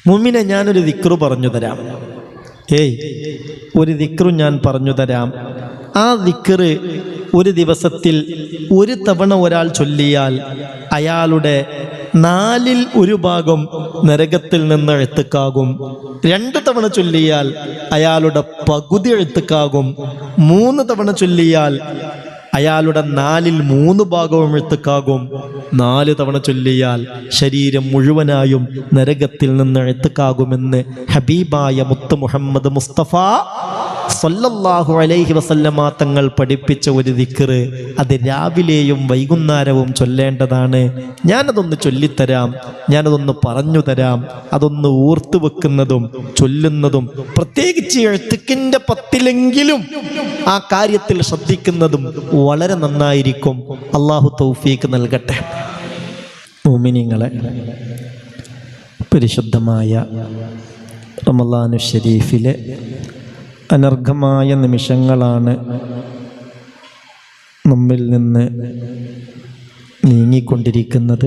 മുഅ്മിനെ, ഞാനൊരു ദിക്റ് പറഞ്ഞു തരാം. ഒരു ദിക്റ് ഞാൻ പറഞ്ഞു തരാം. ആ ദിക്റ് ഒരു ദിവസത്തിൽ ഒരു തവണ ഒരാൾ ചൊല്ലിയാൽ അയാളുടെ 1/4 ഭാഗം നരകത്തിൽ നിന്ന് എഴുത്തുക്കാകും. 2 തവണ ചൊല്ലിയാൽ അയാളുടെ പകുതി എഴുത്തുക്കാകും. 3 തവണ ചൊല്ലിയാൽ അയാളുടെ 3/4 ഭാഗവും എഴുത്തുക്കാകും. 4 തവണ ചൊല്ലിയാൽ ശരീരം മുഴുവനായും നരകത്തിൽ നിന്ന് എഴുത്തുക്കാകുമെന്ന് ഹബീബായ മുത്ത് മുഹമ്മദ് മുസ്തഫ സല്ലല്ലാഹു അലൈഹി വസല്ലമ തങ്ങൾ പഠിപ്പിച്ച ഒരു ദിക്റ്. അത് രാവിലെയും വൈകുന്നേരവും ചൊല്ലേണ്ടതാണ്. ഞാനതൊന്ന് ചൊല്ലിത്തരാം, ഞാനതൊന്ന് പറഞ്ഞു തരാം. അതൊന്ന് ഓർത്തു വെക്കുന്നതും ചൊല്ലുന്നതും, പ്രത്യേകിച്ച് എഴുത്തിക്കിൻ്റെ 10-ലെങ്കിലും ആ കാര്യത്തിൽ ശ്രദ്ധിക്കുന്നതും വളരെ നന്നായിരിക്കും. അള്ളാഹു തൗഫീക്ക് നൽകട്ടെ. മുഅ്മിനീങ്ങളെ, പരിശുദ്ധമായ റമളാനു ശരീഫിലെ അനർഘമായ നിമിഷങ്ങളാണ് നമ്മിൽ നിന്ന് നീങ്ങിക്കൊണ്ടിരിക്കുന്നത്.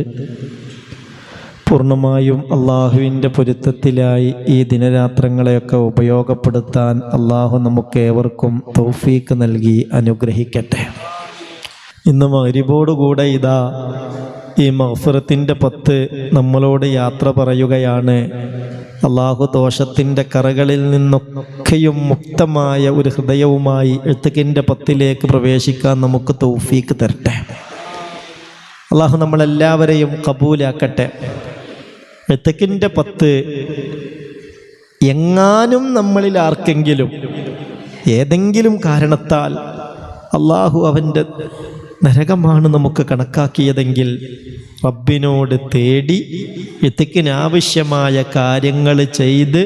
പൂർണ്ണമായും അള്ളാഹുവിൻ്റെ പൊരുത്തത്തിലായി ഈ ദിനരാത്രങ്ങളെയൊക്കെ ഉപയോഗപ്പെടുത്താൻ അള്ളാഹു നമുക്കേവർക്കും തൗഫീക്ക് നൽകി അനുഗ്രഹിക്കട്ടെ. ഇന്ന് മഗ്‌രിബോടുകൂടെ ഇതാ ഈ മഗ്‌ഫിറത്തിൻ്റെ 10 നമ്മളോട് യാത്ര പറയുകയാണ്. അള്ളാഹു ദോഷത്തിൻ്റെ കറകളിൽ നിന്നൊക്കെയും മുക്തമായ ഒരു ഹൃദയവുമായി എഴുത്തിക്കിൻ്റെ 10-ലേക്ക് പ്രവേശിക്കാൻ നമുക്ക് തൗഫീക്ക് തരട്ടെ. അള്ളാഹു നമ്മളെല്ലാവരെയും കബൂലാക്കട്ടെ. എഴുത്തിക്കിൻ്റെ 10 എങ്ങാനും നമ്മളിൽ ആർക്കെങ്കിലും ഏതെങ്കിലും കാരണത്താൽ അള്ളാഹു അവൻ്റെ നരകമാണ് നമുക്ക് കണക്കാക്കിയതെങ്കിൽ റബ്ബിനോട് തേടി എത്തിക്കിനാവശ്യമായ കാര്യങ്ങൾ ചെയ്ത്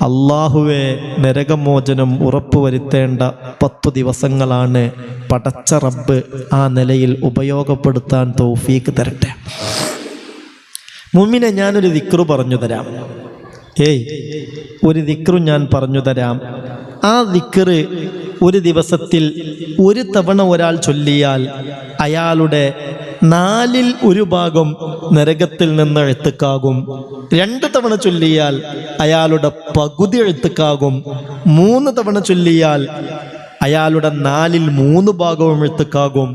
അള്ളാഹുവെ നരകമോചനം ഉറപ്പുവരുത്തേണ്ട 10 ദിവസങ്ങളാണ്. പടച്ച റബ്ബ് ആ നിലയിൽ ഉപയോഗപ്പെടുത്താൻ തൗഫീക്ക് തരട്ടെ. മുഅ്മിനെ, ഞാനൊരു ദിക്റ് പറഞ്ഞു തരാം. ഒരു ദിക്റ് ഞാൻ പറഞ്ഞു തരാം. ആ ദിക്റ് ഒരു ദിവസത്തിൽ ഒരു തവണ ഒരാൾ ചൊല്ലിയാൽ അയാളുടെ 1/4 ഭാഗം നരകത്തിൽ നിന്ന് എഴുത്തുക്കാകും. 2 തവണ ചൊല്ലിയാൽ അയാളുടെ പകുതി എഴുത്തുക്കാകും. 3 തവണ ചൊല്ലിയാൽ അയാളുടെ 3/4 ഭാഗവും എഴുത്തുക്കാകും.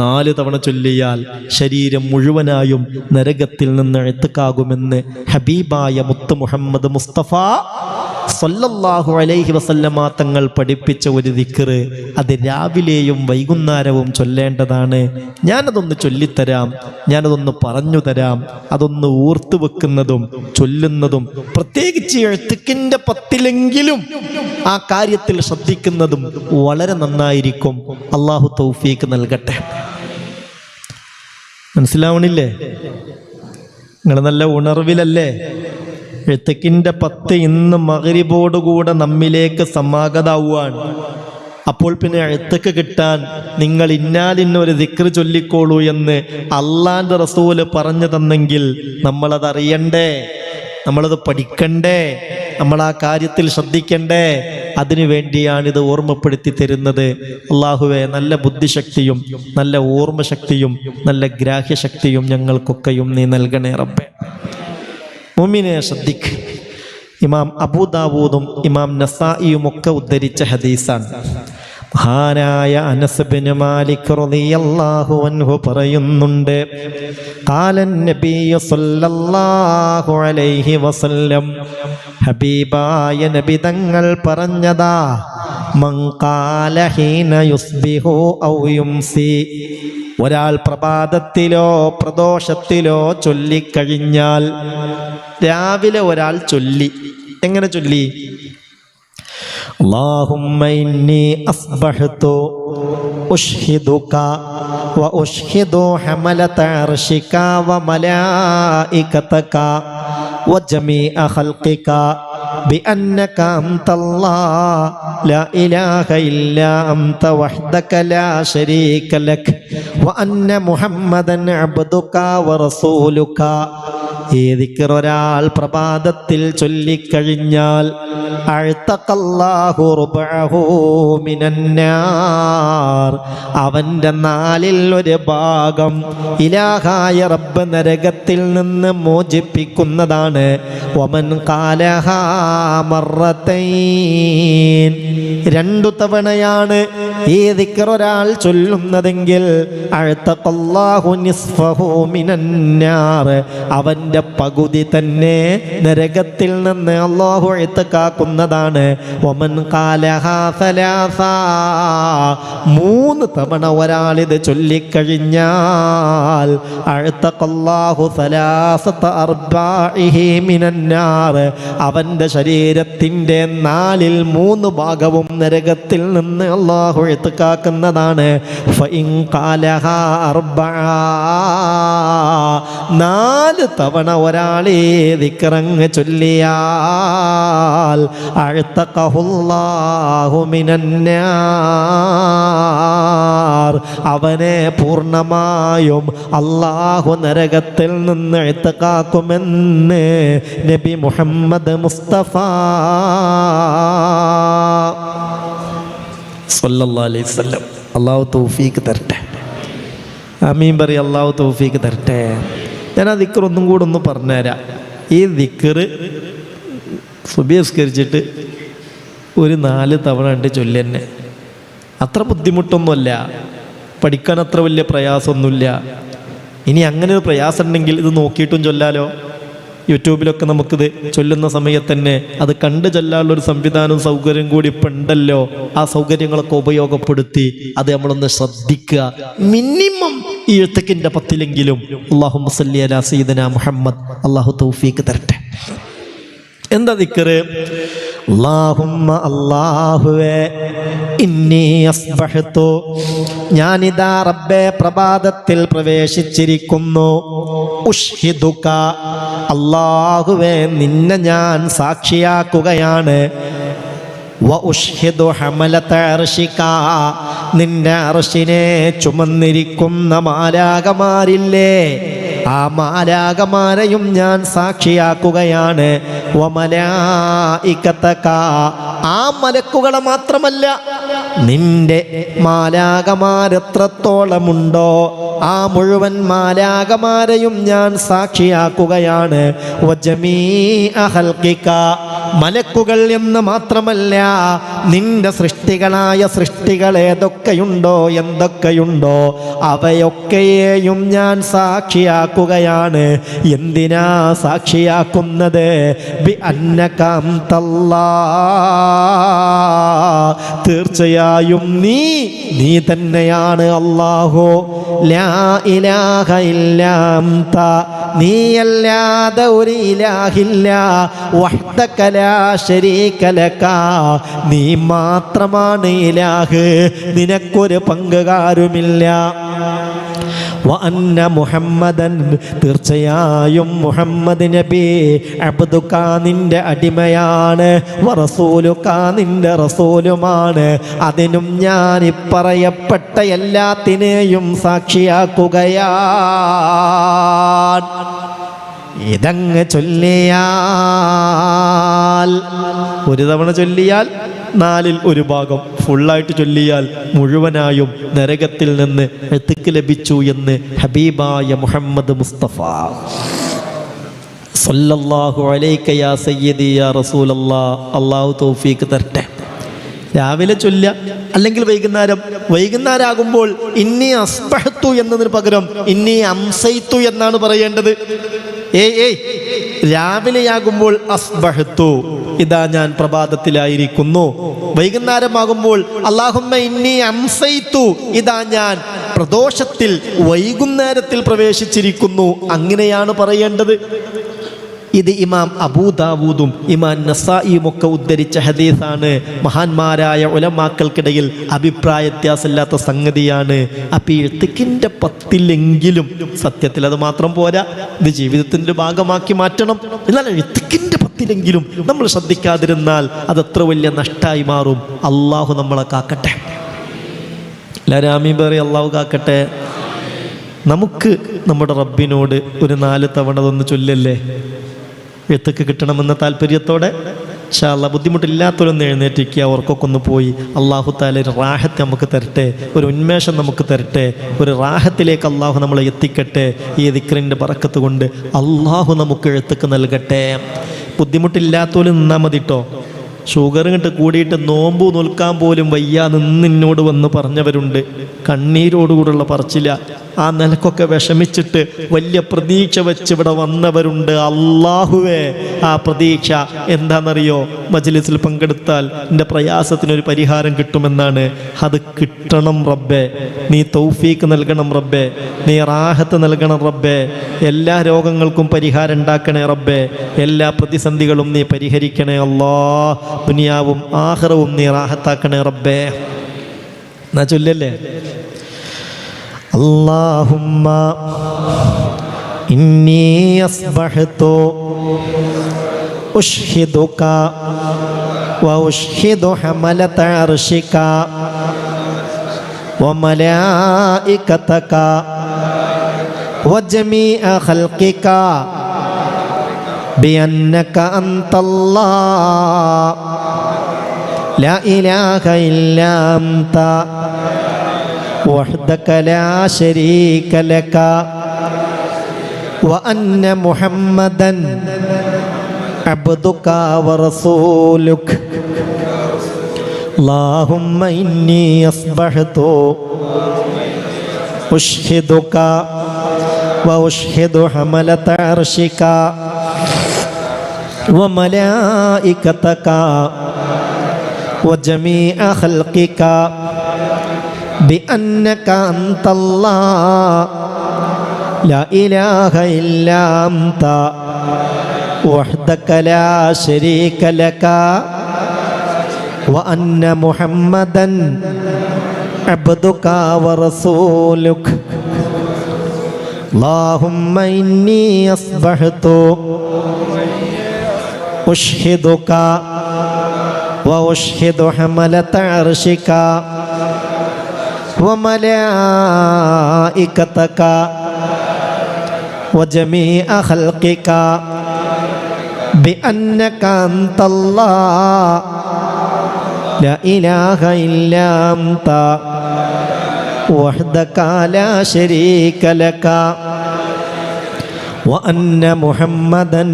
4 തവണ ചൊല്ലിയാൽ ശരീരം മുഴുവനായും നരകത്തിൽ നിന്ന് എഴുത്തുക്കാകുമെന്ന് ഹബീബായ മുത്ത് മുഹമ്മദ് മുസ്തഫ സല്ലല്ലാഹു അലൈഹി വസല്ലമ തങ്ങൾ പഠിപ്പിച്ച ഒരു ദിക്റ്. അത് രാവിലെയും വൈകുന്നേരവും ചൊല്ലേണ്ടതാണ്. ഞാനതൊന്ന് ചൊല്ലിത്തരാം, ഞാനതൊന്ന് പറഞ്ഞു തരാം. അതൊന്ന് ഓർത്തു വെക്കുന്നതും ചൊല്ലുന്നതും, പ്രത്യേകിച്ച് എഴുത്തിക്കിൻ്റെ 10-ലെങ്കിലും ആ കാര്യത്തിൽ ശ്രദ്ധിക്കുന്നതും വളരെ നന്നായിരിക്കും. അള്ളാഹു തൗഫീക്ക് നൽകട്ടെ. മനസ്സിലാവണില്ലേ? നിങ്ങൾ നല്ല ഉണർവിലല്ലേ? എഴുത്തിക്കിൻ്റെ 10 ഇന്ന് മഗ്‌രിബോടുകൂടെ നമ്മിലേക്ക് സമാഗതമാവുകയാണ്. അപ്പോൾ പിന്നെ എഴുത്തക്ക് കിട്ടാൻ നിങ്ങൾ ഇന്നാലിന്നൊരു ദിക്റ് ചൊല്ലിക്കോളൂ എന്ന് അള്ളാന്റെ റസൂല് പറഞ്ഞു തന്നെങ്കിൽ നമ്മളത് അറിയണ്ടേ, നമ്മളത് പഠിക്കണ്ടേ, നമ്മൾ ആ കാര്യത്തിൽ ശ്രദ്ധിക്കണ്ടേ? അതിനു വേണ്ടിയാണ് ഇത് ഓർമ്മപ്പെടുത്തി തരുന്നത്. അള്ളാഹുവെ, നല്ല ബുദ്ധിശക്തിയും നല്ല ഓർമ്മശക്തിയും നല്ല ഗ്രാഹ്യശക്തിയും ഞങ്ങൾക്കൊക്കെയും നീ നൽകണേ റബ്ബേ. മുഅ്മിനെ, ശ്രദ്ധിക്ക്. ഇമാം അബൂദാവൂദും ഇമാം നസായിയും ഒക്കെ ഉദ്ധരിച്ച ഹദീസാണ്. മഹാനായ അനസ് ബിൻ മാലിക് റളിയല്ലാഹു അൻഹു പറയുന്നുണ്ട്, ഖാലൻ നബിയ്യു സ്വല്ലല്ലാഹു അലൈഹി വസല്ലം, ഹബീബായ നബി തങ്ങൾ പറഞ്ഞതാ, മൻ ഖാല ഹീന യുസ്ബിഹു ഔ യുംസി, ഒരാൾ പ്രഭാതത്തിലോ പ്രദോഷത്തിലോ ചൊല്ലിക്കഴിഞ്ഞാൽ, രാവിലെ ഒരാൾ ചൊല്ലി, എങ്ങനെ ചൊല്ലി? اللهم إني أصبحت أشهدك وأشهد حملة عرشك وملائكتك وجميع خلقك بأنك أنت الله لا إله إلا أنت وحدك لا شريك لك وأن محمدا عبدك ورسولك ഈ ദിക്ർ ഒരാൾ പ്രഭാതത്തിൽ ചൊല്ലിക്കഴിഞ്ഞാൽ അഅ്തഖല്ലാഹു റുബഅഹു മിനന്നാർ, അവന്റെ 1/4 ഭാഗം ഇലാഹായ റബ്ബ് നരകത്തിൽ നിന്ന് മോചിപ്പിക്കുന്നതാണ്. വമൻ ഖാലഹാ മർറതൈൻ, 2 തവണയാണ് ഈ ദിക്ർ ഒരാൾ ചൊല്ലുന്നതെങ്കിൽ അഅ്തഖല്ലാഹു നിസ്ഫഹു മിനന്നാർ, അവന്റെ പകുതി തന്നെ നരകത്തിൽ നിന്ന് അല്ലാഹു ഇത്കാക്കുന്നതാണ്. വമൻ ഖാലഹാ സലാസ, 3 തവണ ഒരാൾ ഇത് ചൊല്ലിക്കഴിഞ്ഞാൽ അഅ്തഖല്ലാഹു സലാസത അർബാഇഹി മിനന്നാർ, അവന്റെ ശരീരത്തിന്റെ 3/4 ഭാഗവും നരകത്തിൽ നിന്ന് അല്ലാഹു ഇത്കാക്കുന്നതാണ്. ഫഇൻ ഖാലഹാ അർബഅ, 4 തവണ ഒരാളെ ദിക്റങ്ങ് ചൊല്ലിയാൽ അഅ്തഖഹുല്ലാഹു മിനന്നാർ, അവനെ പൂർണ്ണമായും അല്ലാഹു നരകത്തിൽ നിന്ന് ഇത്കാക്കുമെന്ന് നബി മുഹമ്മദ് മുസ്തഫ സല്ലല്ലാഹു അലൈഹി വസല്ലം. അല്ലാഹു തൗഫീഖ് തരട്ടെ. ആമീൻ പറയും. അല്ലാഹു തൗഫീഖ് തരട്ടെ. ഞാൻ ആ ദിക്ർ ഒന്നും കൂടെ ഒന്ന് പറഞ്ഞുതരാം. ഈ ദിക്ർ സുബഹി നിസ്കരിച്ചിട്ട് ഒരു 4 തവണ ഉണ്ട് ചൊല്ലി തന്നെ. അത്ര ബുദ്ധിമുട്ടൊന്നുമല്ല, പഠിക്കാൻ അത്ര വലിയ പ്രയാസമൊന്നുമില്ല. ഇനി അങ്ങനെ ഒരു പ്രയാസം ഉണ്ടെങ്കിൽ ഇത് നോക്കിയിട്ടും ചൊല്ലാലോ. യൂട്യൂബിലൊക്കെ നമുക്കിത് ചൊല്ലുന്ന സമയത്ത് തന്നെ അത് കണ്ട് ചൊല്ലാനുള്ളൊരു സംവിധാനവും സൗകര്യം കൂടി ഇപ്പം ഉണ്ടല്ലോ. ആ സൗകര്യങ്ങളൊക്കെ ഉപയോഗപ്പെടുത്തി അത് നമ്മളൊന്ന് ശ്രദ്ധിക്കുക. മിനിമം ഈ എഴുത്തക്കിൻ്റെ 10 അല്ലാഹുമ്മ സല്ലി അലാ സയ്യിദനാ മുഹമ്മദ്. അല്ലാഹു തൗഫീഖ് തരട്ടെ. എന്താ ദിക്ർ? അല്ലാഹുമ്മ, അല്ലാഹുവേ, ഇന്നി അസ്ബഹ്തു, ഞാനിതാ റബ്ബേ പ്രഭാതത്തിൽ പ്രവേശിച്ചിരിക്കുന്നു. ഉഷ്ഹിദുക, അല്ലാഹുവേ നിന്നെ ഞാൻ സാക്ഷിയാക്കുകയാണ്. വ ഉഷ്ഹിദു ഹമലത അർശിക, നിന്റെ അർശിനെ ചുമന്നിരിക്കുന്ന മാലാകമാരില്ലേ, ആ മാലാകമാരെയും ഞാൻ സാക്ഷിയാക്കുകയാണ്. വമലായികതക, ആ മലക്കുകളെ മാത്രമല്ല നിന്റെ മാലാകമാരെത്രത്തോളമുണ്ടോ ആ മുഴുവൻ മാലാകമാരെയും ഞാൻ സാക്ഷിയാക്കുകയാണ്. വജമീഅ ഖൽഖിക, മലക്കുകൾ എന്ന് മാത്രമല്ല നിന്റെ സൃഷ്ടികളായ സൃഷ്ടികൾ ഏതൊക്കെയുണ്ടോ എന്തൊക്കെയുണ്ടോ അവയൊക്കെയും ഞാൻ സാക്ഷിയാക്കുകയാണ്. എന്തിനാ സാക്ഷിയാക്കുന്നത്? ബി അന്നക അൻതല്ലാഹ്, തീർച്ചയായും നീ തന്നെയാണ് അല്ലാഹു. ലാ ഇലാഹ ഇല്ലാ അൻത, നീയല്ലാതെ ഒരു ഇലാഹില്ല. വഹ്ദക ലാ ശരീക ലക, നീ മാത്രമാണ് ഇലാഹ്, നിനക്കൊരു പങ്കുകാരുമില്ല. വ അന്ന മുഹമ്മദൻ, തീർച്ചയായും മുഹമ്മദ് നബി അബ്ദുക, നിന്റെ അടിമയാണ്. വ റസൂലുക, നിന്റെ റസൂലുമാണ്. അതിനും ഞാൻ ഇപ്പറയപ്പെട്ട എല്ലാത്തിനെയും സാക്ഷിയാക്കുകയാണ്. ഇതങ്ങ് ചൊല്ലിയാൽ, ഒരു തവണ ചൊല്ലിയാൽ 1/4 ഭാഗം, ഫുള്ളായിട്ട് ചൊല്ലിയാൽ മുഴുവനായും നരകത്തിൽ നിന്ന് എത്തിക്ക് ലഭിച്ചു എന്ന് ഹബീബായ മുഹമ്മദ് മുസ്തഫ സല്ലല്ലാഹു അലൈക യാ സയ്യിദി യാ റസൂലല്ലാഹ്. അല്ലാഹു തൗഫീഖ് തരട്ടെ. രാവിലെ ചൊല്ല, അല്ലെങ്കിൽ വൈകുന്നേരം ആകുമ്പോൾ ഇന്നി അസ്ബഹ്തു എന്നതിന് പകരം ഇന്നി അംസൈത്തു എന്നാണ് പറയേണ്ടത്. രാവിലെയാകുമ്പോൾ അസ്ബഹ്തു, ഇതാ ഞാൻ പ്രഭാതത്തിലായിരിക്കുന്നു. വൈകുന്നേരമാകുമ്പോൾ അല്ലാഹുമ്മ ഇന്നി അംസൈത്തു, ഇതാ ഞാൻ പ്രദോഷത്തിൽ വൈകുന്നേരത്തിൽ പ്രവേശിച്ചിരിക്കുന്നു. അങ്ങനെയാണ് പറയേണ്ടത്. ഇത് ഇമാം അബൂദാവൂദും ഇമാം നസായിയും ഒക്കെ ഉദ്ധരിച്ച ഹദീസാണ്. മഹാന്മാരായ ഉലമാക്കൾക്കിടയിൽ അഭിപ്രായ വ്യത്യാസമില്ലാത്ത സംഗതിയാണ്. അപ്പം ഈ എഴുത്തിക്കിൻ്റെ 10 സത്യത്തിൽ അത് മാത്രം പോരാ, ഇത് ജീവിതത്തിൻ്റെ ഭാഗമാക്കി മാറ്റണം. എന്നാൽ എഴുത്തിക്കിൻ്റെ 10 നമ്മൾ ശ്രദ്ധിക്കാതിരുന്നാൽ അതെത്ര വലിയ നഷ്ടമായി മാറും. അള്ളാഹു നമ്മളെ കാക്കട്ടെ. എല്ലാവരും ആമീൻ പറയും. അള്ളാഹു കാക്കട്ടെ. നമുക്ക് നമ്മുടെ റബ്ബിനോട് ഒരു 4 തവണ അതൊന്ന് ചൊല്ലല്ലേ, എഴുത്തൊക്കെ കിട്ടണമെന്ന താല്പര്യത്തോടെ. ഇൻഷാ അല്ലാഹ് ബുദ്ധിമുട്ടില്ലാത്തവരൊന്ന് എഴുന്നേറ്റിക്കുക, ഓർക്കൊക്കെ ഒന്ന് പോയി. അള്ളാഹു തആല ഒരു റാഹത്ത് നമുക്ക് തരട്ടെ, ഒരു ഉന്മേഷം നമുക്ക് തരട്ടെ, ഒരു റാഹത്തിലേക്ക് അള്ളാഹു നമ്മളെ എത്തിക്കട്ടെ. ഈ ദിക്റിൻ്റെ ബറക്കത്ത് കൊണ്ട് അള്ളാഹു നമുക്ക് എഴുത്തൊക്കെ നൽകട്ടെ. ബുദ്ധിമുട്ടില്ലാത്തവർ നിന്നാൽ മതി കേട്ടോ. ഷുഗർ ഇങ്ങോട്ട് കൂടിയിട്ട് നോമ്പ് നോൽക്കാൻ പോലും വയ്യ നിന്നോട് വന്ന് പറഞ്ഞവരുണ്ട്. കണ്ണീരോടുകൂടുള്ള പറച്ചില്ല. ആ നിലക്കൊക്കെ വിഷമിച്ചിട്ട് വലിയ പ്രതീക്ഷ വെച്ച് ഇവിടെ വന്നവരുണ്ട്. അള്ളാഹുവേ, ആ പ്രതീക്ഷ എന്താണെന്നറിയോ? മജ്ലിസിൽ പങ്കെടുത്താൽ എൻ്റെ പ്രയാസത്തിനൊരു പരിഹാരം കിട്ടുമെന്നാണ്. അത് കിട്ടണം റബ്ബേ, നീ തൗഫീക്ക് നൽകണം റബ്ബേ, നീ റാഹത്ത് നൽകണം റബ്ബേ, എല്ലാ രോഗങ്ങൾക്കും പരിഹാരം ഉണ്ടാക്കണേ റബ്ബേ, എല്ലാ പ്രതിസന്ധികളും നീ പരിഹരിക്കണേ അല്ലാ, ദുനിയാവും ആഖിറവും നീ റാഹത്താക്കണേ റബ്ബേ. എന്നാ ചൊല്ലല്ലേ, അല്ലാഹുമ്മ ഇന്നി അസ്ബഹ്തു ഉഷ്ഹിദുക വ ഉഷ്ഹിദു ഹമലത അർശിക വ മലായികതക വ ജമീഅ ഖൽഖിക ബിഅന്നക അൻതല്ലാഹ് ലാ ഇലാഹ ഇല്ലാ അൻത വഹ്ദക ലാ ശരീക ലക വഅന്ന മുഹമ്മദൻ അബ്ദുക വറസൂലുക. അല്ലാഹുമ്മ ഇന്നി അസ്ബഹ്തു ഉഷ്ഹിദുക വഉഷ്ഹിദു ഹമലത അർശിക വമലായികതക വജമീഅ ഖൽഖിക بأنك أنت الله لا إله إلا أنت وحدك لا شريك لك وأن محمدا عبدك ورسولك. اللهم إني أصبحت أشهدك وأشهد حملة عرشك وملائكتك وجميع خلقك بأنك أنت الله لا إله إلا أنت وحدك لا شريك لك وأن محمدا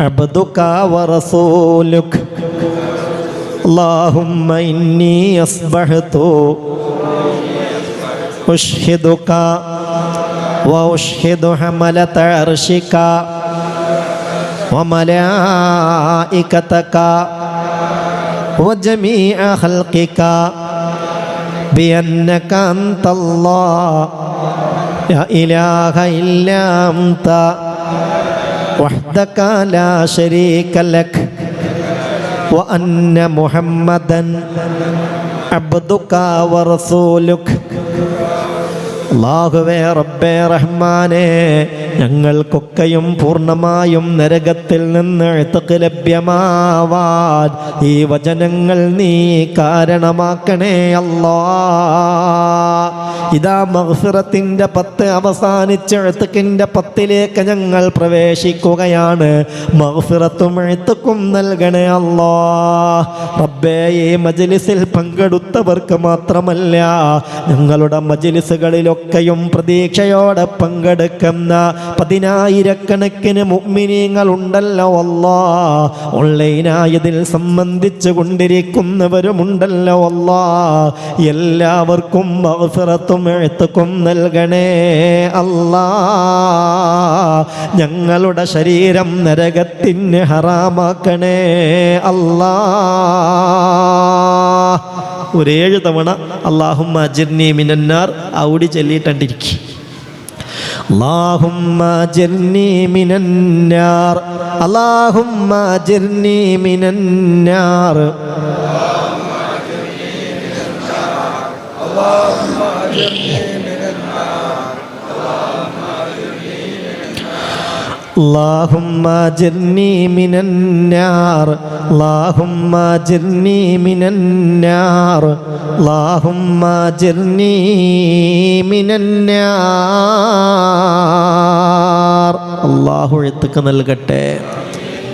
عبدك ورسولك. اللهم إني أصبحت أشهدك وأشهد حملة عرشك وملائكتك وجميع خلقك بأنك أنت الله لا إله إلا أنت وحدك لا شريك لك وأن محمدا عبدك ورسولك. അല്ലാഹുവേ റബ്ബേ റഹ്മാനേ, ഞങ്ങൾക്കൊക്കെയും പൂർണ്ണമായും നരകത്തിൽ നിന്ന് ഇത്ഖ് ലഭ്യമാവാൻ ഈ വചനങ്ങൾ നീ കാരണമാക്കണേ അല്ലാഹ്. ഇതാ മഗ്ഫിറത്തിന്റെ 10 അവസാനിച്ച് ഇത്ഖിന്റെ 10ലേക്ക് ഞങ്ങൾ പ്രവേശിക്കുകയാണ്. മഗ്ഫിറത്തും ഇത്ഖും നൽകണേ അല്ലാഹ്. റബ്ബേ, ഈ മജ്ലിസിൽ പങ്കെടുത്തവർക്ക് മാത്രമല്ല, ഞങ്ങളുടെ മജ്ലിസുകളിലൊക്കെയും പ്രതീക്ഷയോടെ പങ്കെടുക്കുന്ന 10,000-കണക്കിന് മുഅ്മിനീങ്ങളുണ്ടല്ലോ അല്ലാഹ്. ഓൺലൈനായി ഇതിൽ സംബന്ധിച്ചു കൊണ്ടിരിക്കുന്നവരുമുണ്ടല്ലോ അല്ലാഹ്. എല്ലാവർക്കും മഗ്ഫിറത്തും ഇത്ഖും നൽകണേ അല്ലാഹ്. ഞങ്ങളുടെ ശരീരം നരകത്തിന് ഹറാമാക്കണേ അല്ലാഹ്. ഒരു 7 തവണ അല്ലാഹുമ്മ അജിർനി മിനന്നാർ ഔടി ചൊല്ലിയിട്ടിരിക്കും. اللهم أجرني من النار اللهم أجرني من النار اللهم أجرني من النار اللهم أجرني من النار اللهم أجرني من النار اللهم أجرني من النار. അല്ലാഹു എഴുത്തുക്ക് നൽകട്ടെ.